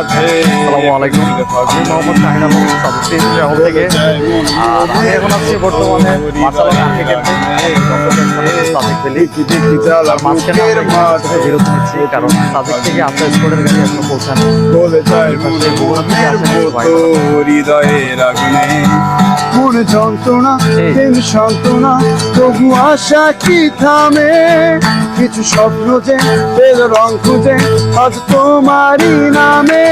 আসসালামু আলাইকুম। আমি মোহাম্মদ শাহিন আলম সাবস্ক্রিপ্ট ট্রাভেল থেকে। আর আমি এখন আছি বর্তমানে মাছালং আর্কিটেক্টে সাদেক ভ্যালি। মাঝখানে বিরতি নিচ্ছি কারণ সাদেক থেকে আপনার স্পোর্টের গাড়ি এখনো পৌঁছানো হৃদয়ের আগুনে কোন যন্ত্রণা সান্ত্বনা তবু আশা কি থামে কিছু স্বপ্ন যে পেল রং খুঁজে আজ তোমারই নামে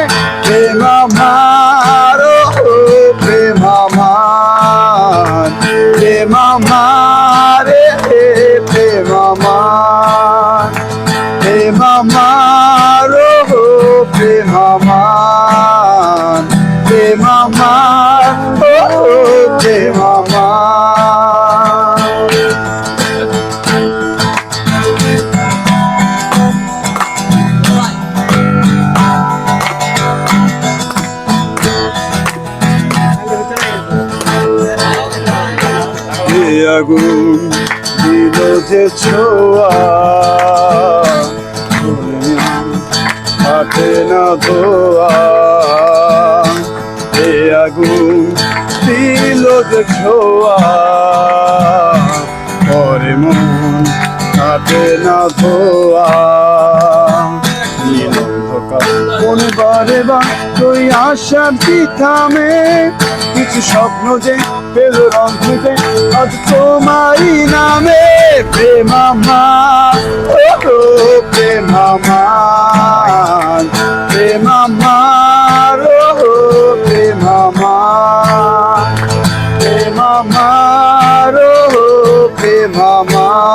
প্রেম আমার প্রেম আমার প্রেম আমার প্রেম আমার প্রেম আমার প্রেম আমার প্রেম আমার প্রেম আমার আগুন দিল যে ছোঁয়া হাতে না ধোয়া এ আগুন দিল যে ছোঁয়া পরে মন হাতে না ধোয়া কোন বারে বা তুই আশার থামে কিছু স্বপ্ন যে পেল রং খুঁজে আজ তোমারই নামে প্রেম আমার প্রেম আমার প্রেম আমার প্রেম আমার প্রেম আমার প্রেম আমার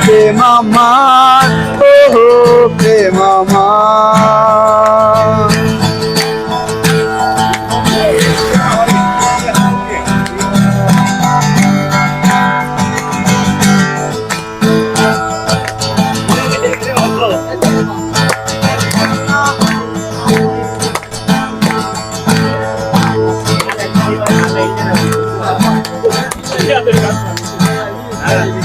প্রেম আমার প্রেম আমার Yeah,